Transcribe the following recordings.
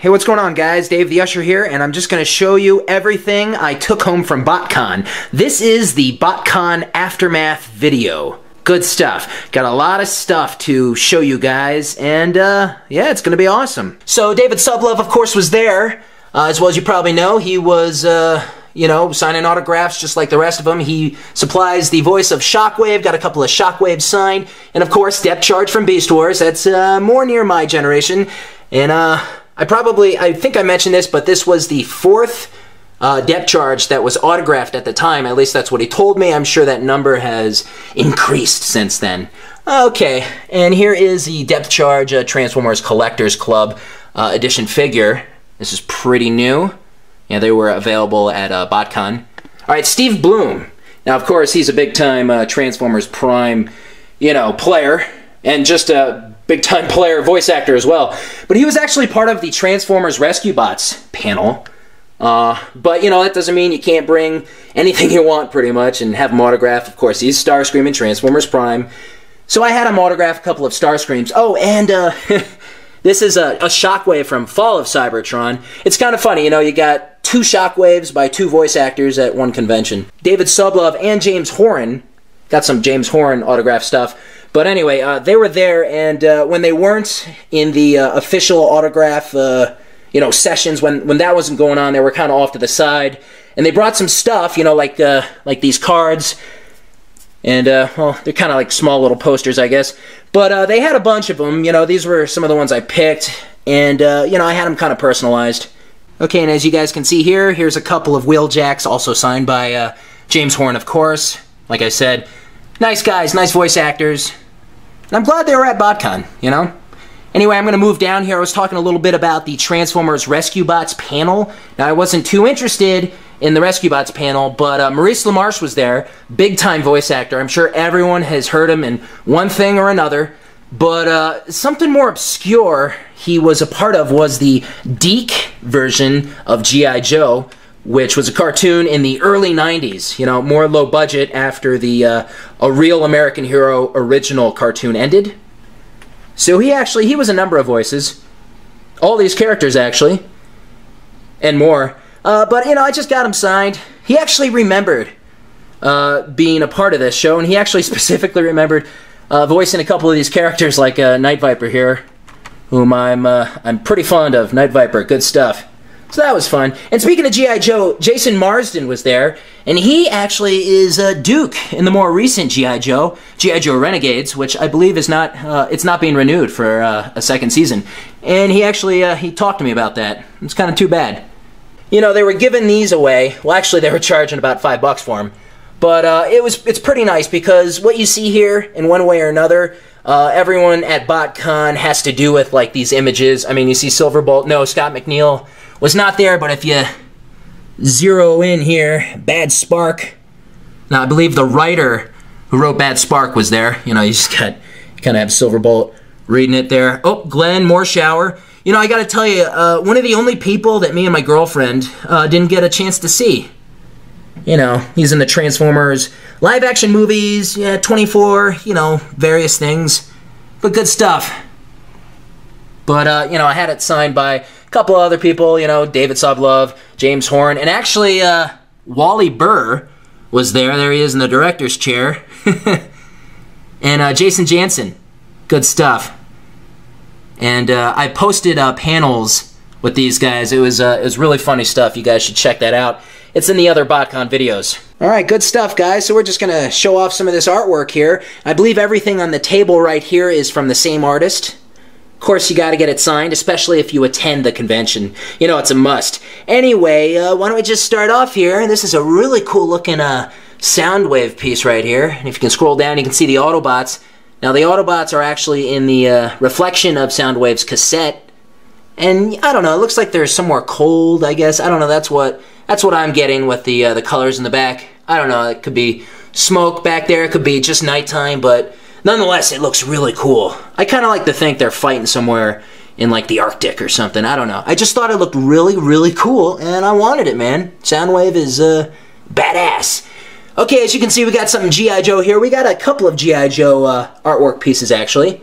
Hey, what's going on, guys? Dave the Usher here, and I'm just going to show you everything I took home from BotCon. This is the BotCon Aftermath video. Good stuff. Got a lot of stuff to show you guys, and yeah, it's going to be awesome. So David Sobolov, of course, was there. As well as you probably know, he was, you know, signing autographs just like the rest of them. He supplies the voice of Shockwave, got a couple of Shockwaves signed, and of course, Depth Charge from Beast Wars. That's more near my generation. And I think I mentioned this, but this was the fourth Depth Charge that was autographed at the time. At least that's what he told me. I'm sure that number has increased since then. Okay, and here is the Depth Charge Transformers Collectors Club edition figure. This is pretty new. Yeah, they were available at BotCon. All right, Steve Bloom. Now, of course, he's a big-time Transformers Prime, you know, player, and just a big-time player, voice actor as well. But he was actually part of the Transformers Rescue Bots panel. But, you know, that doesn't mean you can't bring anything you want, pretty much, and have him autograph. Of course, he's Starscream in Transformers Prime. So I had him autograph a couple of Starscreams. Oh, and this is a Shockwave from Fall of Cybertron. It's kind of funny, you know, you got two Shockwaves by two voice actors at one convention. David Sobolov and James Horan. Got some James Horan autograph stuff. But anyway, they were there, and when they weren't in the official autograph, you know, sessions, when that wasn't going on, they were kind of off to the side. And they brought some stuff, you know, like these cards. And, well, they're kind of like small little posters, I guess. But they had a bunch of them. You know, these were some of the ones I picked. And, you know, I had them kind of personalized. Okay, and as you guys can see here, here's a couple of Wheeljacks, also signed by James Horan, of course. Like I said, nice guys, nice voice actors. And I'm glad they were at BotCon, you know? Anyway, I'm going to move down here. I was talking a little bit about the Transformers Rescue Bots panel. Now, I wasn't too interested in the Rescue Bots panel, but Maurice LaMarche was there, big-time voice actor. I'm sure everyone has heard him in one thing or another, but something more obscure he was a part of was the Deke version of G.I. Joe, which was a cartoon in the early 90s, you know, more low budget after the A Real American Hero original cartoon ended. So he was a number of voices, all these characters actually, and more. But, you know, I just got him signed. He actually remembered being a part of this show, and he actually specifically remembered voicing a couple of these characters, like Night Viper here, whom I'm pretty fond of. Night Viper, good stuff. So that was fun. And speaking of G.I. Joe, Jason Marsden was there, and he actually is Duke in the more recent G.I. Joe Renegades, which I believe is not, it's not being renewed for a second season. And he actually, he talked to me about that. It's kind of too bad. You know, they were giving these away. Well, actually, they were charging about $5 for them. But it's pretty nice because what you see here, in one way or another, everyone at BotCon has to do with, like, these images. I mean, you see Silverbolt. No, Scott McNeil was not there, but if you zero in here, Bad Spark. Now, I believe the writer who wrote Bad Spark was there. You know, you just got kind of have Silverbolt reading it there. Oh, Glenn Morshower. You know, I gotta tell you, one of the only people that me and my girlfriend didn't get a chance to see. You know, he's in the Transformers live-action movies, yeah, 24, you know, various things. But good stuff. But, you know, I had it signed by a couple other people, you know, David Sobolov, James Horan, and actually, Wally Burr was there. There he is in the director's chair. And Jason Jansen. Good stuff. And I posted panels with these guys. It was really funny stuff. You guys should check that out. It's in the other BotCon videos. All right, good stuff, guys. So we're just going to show off some of this artwork here. I believe everything on the table right here is from the same artist. Of course, you got to get it signed, especially if you attend the convention. You know, it's a must. Anyway, why don't we just start off here? This is a really cool-looking Soundwave piece right here. And if you can scroll down, you can see the Autobots. Now, the Autobots are actually in the reflection of Soundwave's cassette. And, I don't know, it looks like they're somewhere cold, I guess. I don't know, that's what I'm getting with the colors in the back. I don't know, it could be smoke back there, it could be just nighttime, but nonetheless, it looks really cool. I kind of like to think they're fighting somewhere in, like, the Arctic or something. I don't know. I just thought it looked really, really cool, and I wanted it, man. Soundwave is badass. Okay, as you can see, we got something G.I. Joe here. We got a couple of G.I. Joe artwork pieces, actually.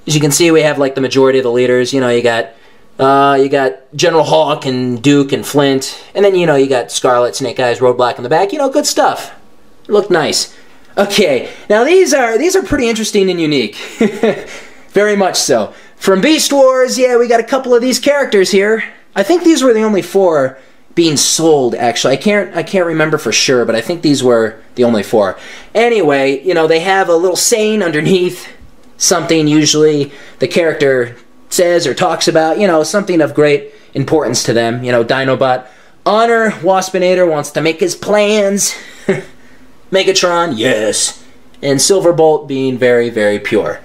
As you can see, we have, like, the majority of the leaders. You know, you got You got General Hawk and Duke and Flint. And then, you know, you got Scarlet, Snake Eyes, Roadblock in the back. You know, good stuff. Looked nice. Okay, now these are pretty interesting and unique. Very much so. From Beast Wars, yeah, we got a couple of these characters here. I think these were the only 4 being sold, actually. I can't remember for sure, but I think these were the only 4. Anyway, you know, they have a little saying underneath, something usually the character says or talks about, you know, something of great importance to them. You know, Dinobot, Honor, Waspinator wants to make his plans. Megatron, yes. And Silverbolt being very, very pure.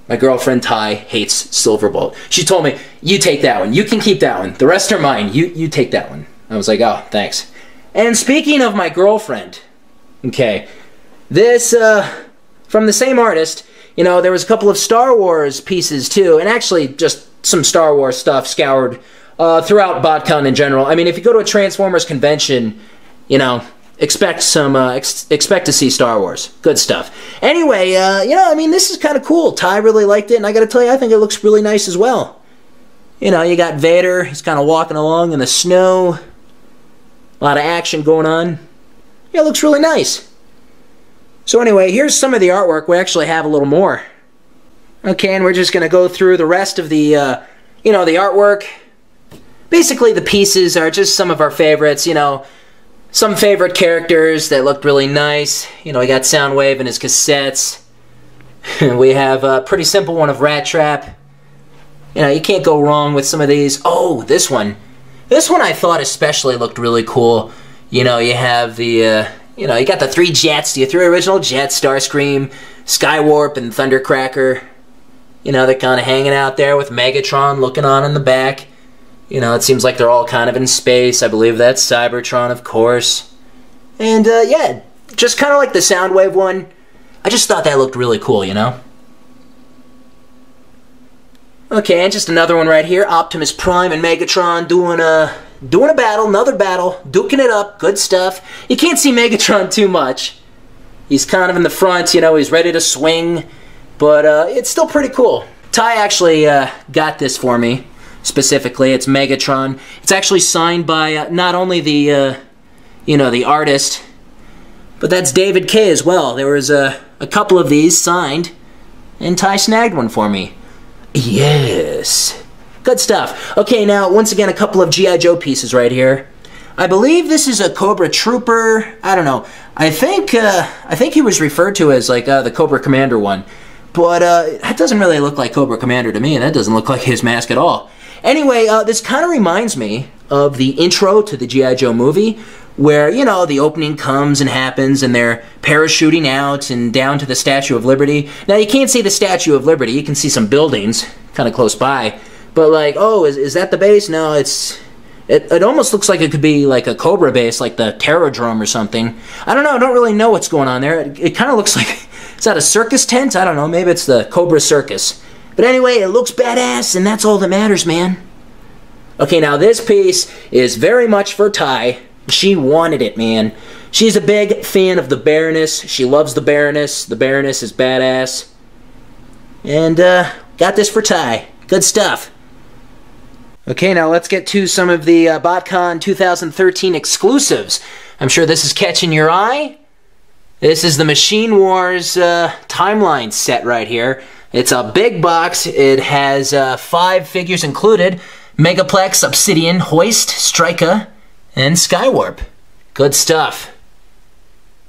My girlfriend Ty hates Silverbolt. She told me, you take that one. You can keep that one. The rest are mine. You take that one. I was like, oh, thanks. And speaking of my girlfriend, okay, this, from the same artist, you know, there was a couple of Star Wars pieces too, and actually just some Star Wars stuff scoured throughout BotCon in general. I mean, if you go to a Transformers convention, you know, expect to see Star Wars. Good stuff. Anyway, you know, I mean, this is kind of cool. Ty really liked it, and I gotta tell you, I think it looks really nice as well. You know, you got Vader, he's kind of walking along in the snow. A lot of action going on. Yeah, it looks really nice. So anyway, here's some of the artwork. We actually have a little more. Okay, and we're just gonna go through the rest of the, you know, the artwork. Basically, the pieces are just some of our favorites, you know, some favorite characters that looked really nice. You know, we got Soundwave and his cassettes. We have a pretty simple one of Rat Trap. You know, you can't go wrong with some of these. Oh, this one. This one I thought especially looked really cool. You know, you have the, you know, you got the 3 jets, the 3 original jets, Starscream, Skywarp, and Thundercracker. You know, they're kind of hanging out there with Megatron looking on in the back. You know, it seems like they're all kind of in space. I believe that's Cybertron, of course. And, yeah, just kind of like the Soundwave one. I just thought that looked really cool, you know? Okay, and just another one right here. Optimus Prime and Megatron doing a battle, another battle, duking it up, good stuff. You can't see Megatron too much. He's kind of in the front, you know, he's ready to swing. But, it's still pretty cool. Ty actually, got this for me. Specifically, it's Megatron. It's actually signed by not only the, you know, the artist, but that's David K. as well. There was a couple of these signed, and Ty snagged one for me. Yes. Good stuff. Okay, now, once again, a couple of G.I. Joe pieces right here. I believe this is a Cobra Trooper. I don't know. I think he was referred to as, like, the Cobra Commander one. But, that doesn't really look like Cobra Commander to me, and that doesn't look like his mask at all. Anyway, this kind of reminds me of the intro to the G.I. Joe movie, where, you know, the opening comes and happens, and they're parachuting out and down to the Statue of Liberty. Now, you can't see the Statue of Liberty. You can see some buildings kind of close by. But, like, oh, is that the base? No, it almost looks like it could be, like, a Cobra base, like the Terradrome or something. I don't know. I don't really know what's going on there. It kind of looks like, is that a circus tent? I don't know. Maybe it's the Cobra Circus. But anyway, it looks badass, and that's all that matters, man. Okay, now this piece is very much for Ty. She wanted it, man. She's a big fan of the Baroness. She loves the Baroness. The Baroness is badass. And, got this for Ty. Good stuff. Okay, now let's get to some of the BotCon 2013 exclusives. I'm sure this is catching your eye. This is the Machine Wars timeline set right here. It's a big box. It has 5 figures included. Megaplex, Obsidian, Hoist, Strika, and Skywarp. Good stuff.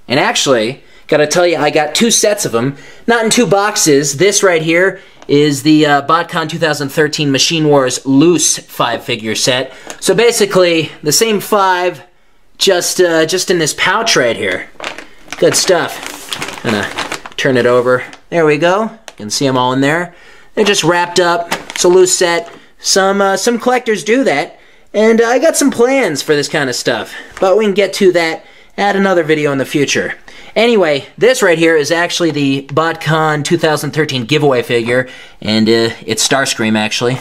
And actually, gotta tell you, I got 2 sets of them. Not in 2 boxes. This right here is the BotCon 2013 Machine Wars loose 5-figure set. So basically, the same 5, just in this pouch right here. Good stuff. Gonna turn it over. There we go. You can see them all in there. They're just wrapped up. It's a loose set. Some collectors do that. And I got some plans for this kind of stuff. But we can get to that at another video in the future. Anyway, this right here is actually the BotCon 2013 giveaway figure. And it's Starscream, actually. You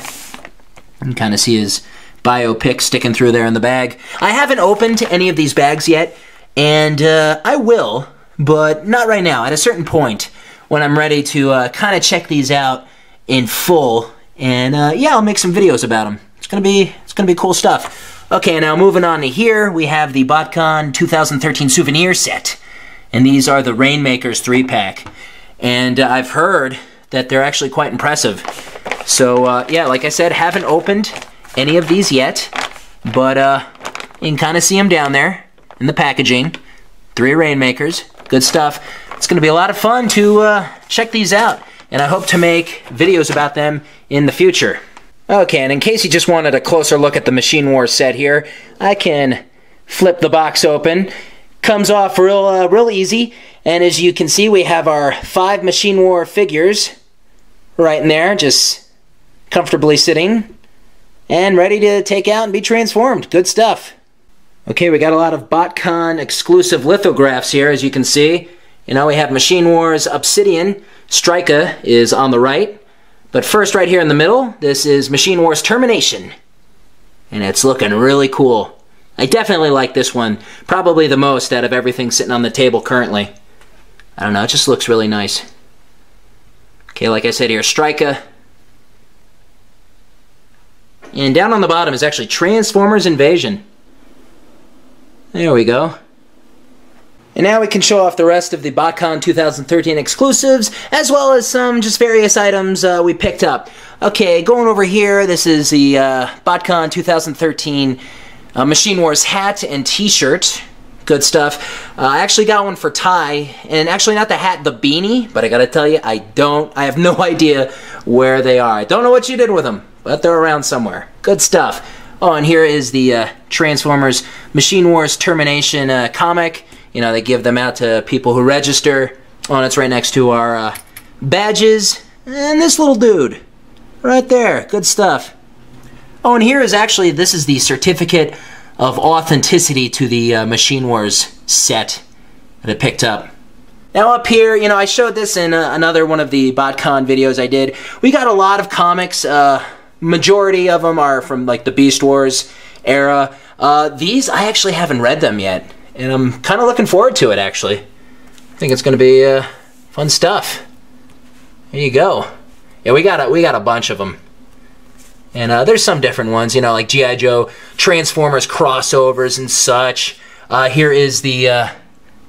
can kind of see his biopic sticking through there in the bag. I haven't opened any of these bags yet. And I will, but not right now. At a certain point, when I'm ready to kind of check these out in full. And yeah, I'll make some videos about them. It's gonna be cool stuff. Okay, now moving on to here, we have the BotCon 2013 souvenir set. And these are the Rainmakers 3-pack. And I've heard that they're actually quite impressive. So, yeah, like I said, haven't opened any of these yet. But you can kind of see them down there in the packaging. 3 Rainmakers. Good stuff. It's going to be a lot of fun to check these out. And I hope to make videos about them in the future. Okay, and in case you just wanted a closer look at the Machine Wars set here, I can flip the box open. Comes off real easy, and as you can see, we have our 5 Machine War figures right in there, just comfortably sitting and ready to take out and be transformed. Good stuff. Okay, we got a lot of BotCon exclusive lithographs here, as you can see. You know, we have Machine Wars Obsidian. Striker is on the right, but first right here in the middle, this is Machine Wars Termination, and it's looking really cool. I definitely like this one, probably the most out of everything sitting on the table currently. I don't know, it just looks really nice. Okay, like I said here, Striker. And down on the bottom is actually Transformers Invasion. There we go. And now we can show off the rest of the BotCon 2013 exclusives, as well as some just various items we picked up. Okay, going over here, this is the BotCon 2013 Machine Wars hat and t-shirt. Good stuff. I actually got one for Ty, and actually not the hat, the beanie, but I gotta tell you, I have no idea where they are. I don't know what you did with them, but they're around somewhere. Good stuff. Oh, and here is the Transformers Machine Wars Termination comic. You know, they give them out to people who register. Oh, and it's right next to our badges. And this little dude, right there. Good stuff. Oh, and here is actually, this is the certificate of authenticity to the Machine Wars set that I picked up. Now up here, you know, I showed this in another one of the BotCon videos I did. We got a lot of comics. Majority of them are from like the Beast Wars era. These, I actually haven't read them yet, and I'm kind of looking forward to it, actually. I think it's going to be fun stuff. There you go. Yeah, we got a bunch of them. And there's some different ones, you know, like G.I. Joe Transformers crossovers and such. Here is the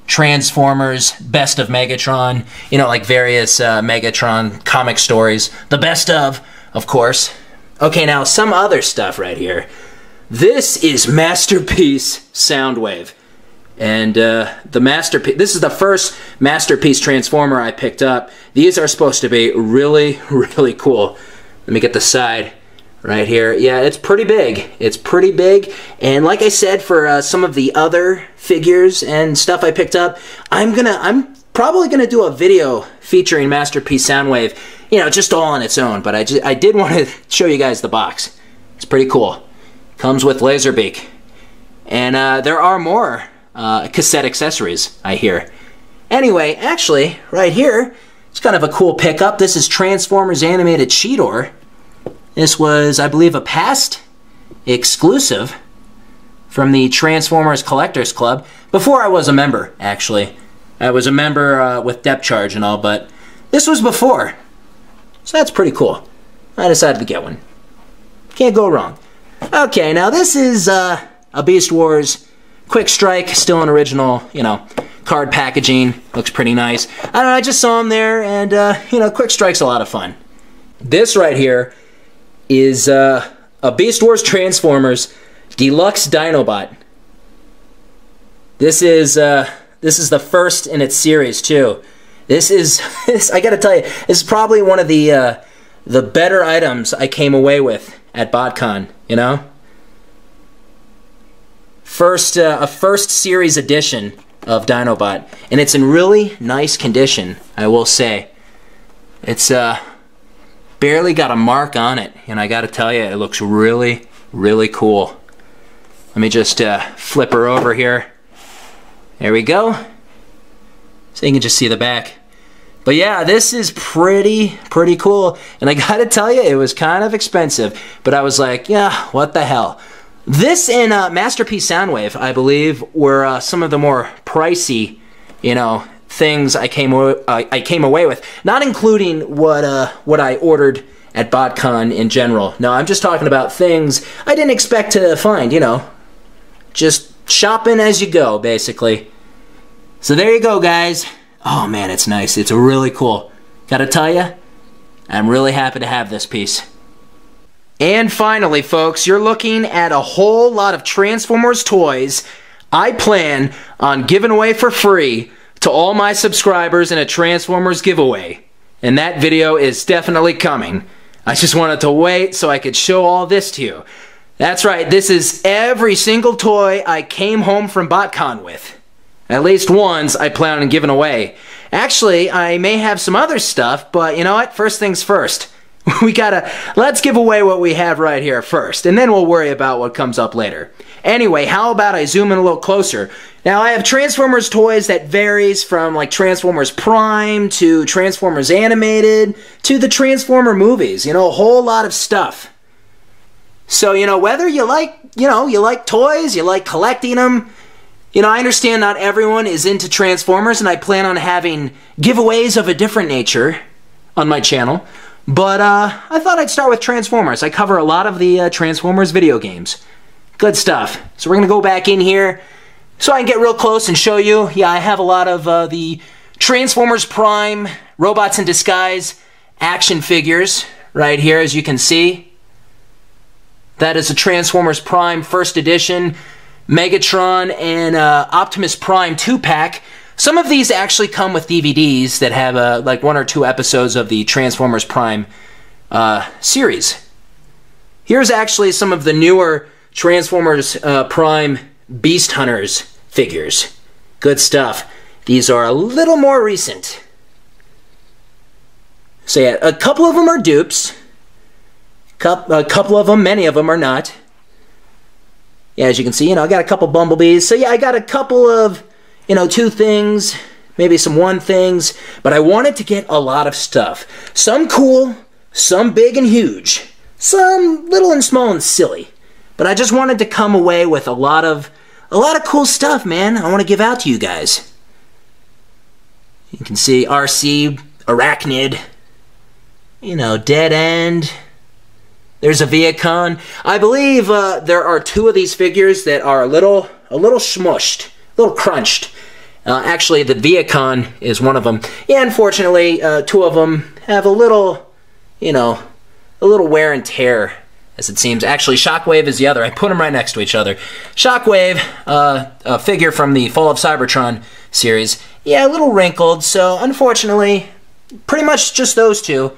Transformers Best of Megatron, you know, like various Megatron comic stories. The best of course. Okay, now some other stuff right here. This is Masterpiece Soundwave. And the Masterpiece, this is the first Masterpiece Transformer I picked up. These are supposed to be really, really cool. Let me get the side right here. Yeah, it's pretty big. It's pretty big. And like I said, for some of the other figures and stuff I picked up, I'm probably gonna do a video featuring Masterpiece Soundwave, you know, just all on its own. But I did want to show you guys the box. It's pretty cool. Comes with Laserbeak. And there are more cassette accessories, I hear. Anyway, actually, right here, it's kind of a cool pickup. This is Transformers Animated Cheetor. This was, I believe, a past exclusive from the Transformers Collectors Club. Before I was a member, actually. I was a member with depth charge and all, but this was before. So that's pretty cool. I decided to get one. Can't go wrong. Okay, now this is a Beast Wars Quick Strike, still in original, you know, card packaging. Looks pretty nice. I don't know, I just saw them there, and, you know, Quick Strike's a lot of fun. This right here is a Beast Wars Transformers Deluxe Dinobot. This is the first in its series too. This is I gotta tell you, this is probably one of the better items I came away with at BotCon. You know, a first series edition of Dinobot, and it's in really nice condition, I will say. It's barely got a mark on it, and I gotta tell you, it looks really, really cool. Let me just flip her over here. There we go. So you can just see the back. But yeah, this is pretty cool. And I gotta tell you, it was kind of expensive, but I was like, yeah, what the hell. This and Masterpiece Soundwave, I believe, were some of the more pricey, you know, things I came away with. Not including what I ordered at BotCon in general. No, I'm just talking about things I didn't expect to find, you know. Just shopping as you go, basically. So there you go, guys. Oh man, it's nice. It's really cool. Gotta tell you, I'm really happy to have this piece. And finally, folks, you're looking at a whole lot of Transformers toys I plan on giving away for free to all my subscribers in a Transformers giveaway. And that video is definitely coming. I just wanted to wait so I could show all this to you. That's right, this is every single toy I came home from BotCon with. At least ones I plan on giving away. Actually, I may have some other stuff, but you know what? First things first. Let's give away what we have right here first, and then we'll worry about what comes up later. Anyway, how about I zoom in a little closer? Now, I have Transformers toys that varies from like Transformers Prime to Transformers Animated to the Transformer movies. You know, a whole lot of stuff. So, you know, whether you like toys, you like collecting them, you know, I understand not everyone is into Transformers, and I plan on having giveaways of a different nature on my channel. But I thought I'd start with Transformers. I cover a lot of the Transformers video games. Good stuff. So we're going to go back in here so I can get real close and show you. Yeah, I have a lot of the Transformers Prime Robots in Disguise action figures right here, as you can see. That is a Transformers Prime First Edition, Megatron, and Optimus Prime 2-pack. Some of these actually come with DVDs that have like 1 or 2 episodes of the Transformers Prime series. Here's actually some of the newer Transformers Prime Beast Hunters figures. Good stuff. These are a little more recent. So yeah, a couple of them are dupes. A couple of them, many of them are not. Yeah, as you can see, you know, I got a couple Bumblebees. So yeah, I got a couple of, you know, 2 things, maybe some 1 things, but I wanted to get a lot of stuff. Some cool, some big and huge, some little and small and silly. But I just wanted to come away with a lot of cool stuff, man. I want to give out to you guys. You can see RC, Arachnid, you know, Dead End. There's a BotCon. I believe there are 2 of these figures that are a little smushed, a little crunched. Actually, the BotCon is one of them. Yeah, unfortunately, 2 of them have a little, you know, a little wear and tear, as it seems. Actually, Shockwave is the other. I put them right next to each other. Shockwave, a figure from the Fall of Cybertron series. Yeah, a little wrinkled, so unfortunately, pretty much just those 2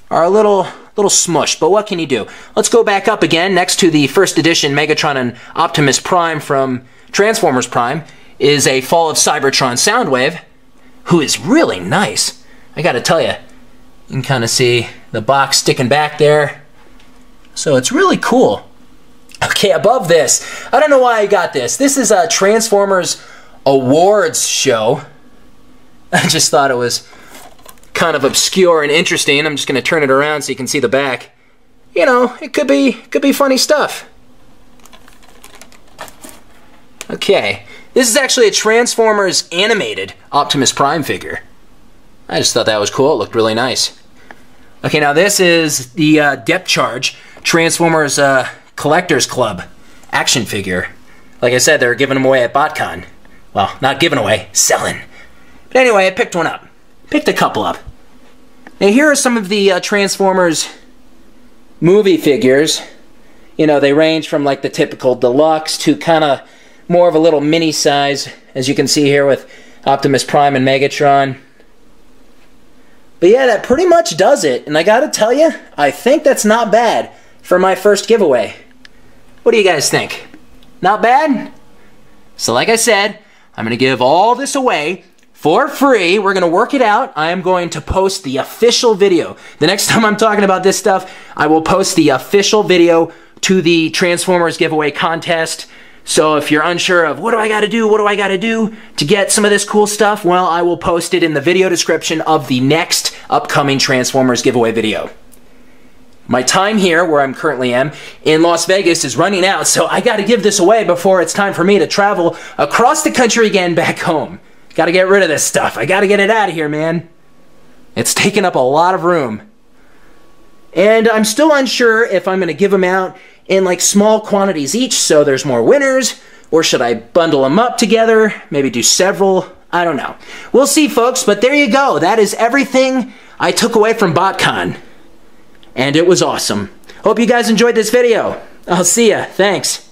are a little smushed, but what can you do? Let's go back up again. Next to the First Edition Megatron and Optimus Prime from Transformers Prime is a Fall of Cybertron Soundwave, who is really nice. I gotta tell you, you can kind of see the box sticking back there. So it's really cool. Okay, above this, I don't know why I got this. This is a Transformers Awards show. I just thought it was kind of obscure and interesting. I'm just going to turn it around so you can see the back. You know, it could be funny stuff. Okay, this is actually a Transformers animated Optimus Prime figure. I just thought that was cool. It looked really nice. Okay, now this is the Depth Charge Transformers Collectors Club action figure. Like I said, they're giving them away at BotCon. Well, not giving away, selling. But anyway, I picked one up. Picked a couple up. Now here are some of the Transformers movie figures. You know, they range from like the typical deluxe to kind of more of a little mini size, as you can see here with Optimus Prime and Megatron. But yeah, that pretty much does it. And I gotta tell you, I think that's not bad for my first giveaway. What do you guys think? Not bad? So like I said, I'm gonna give all this away for free. We're gonna work it out. I am going to post the official video. The next time I'm talking about this stuff, I will post the official video to the Transformers giveaway contest. So if you're unsure of what do I gotta do to get some of this cool stuff, well, I will post it in the video description of the next upcoming Transformers giveaway video. My time here, where I'm currently am, in Las Vegas is running out, so I gotta give this away before it's time for me to travel across the country again back home. Gotta get rid of this stuff. I gotta get it out of here, man. It's taking up a lot of room. And I'm still unsure if I'm going to give them out in like small quantities each so there's more winners, or should I bundle them up together, maybe do several, I don't know. We'll see, folks, but there you go. That is everything I took away from BotCon. And it was awesome. Hope you guys enjoyed this video. I'll see ya. Thanks.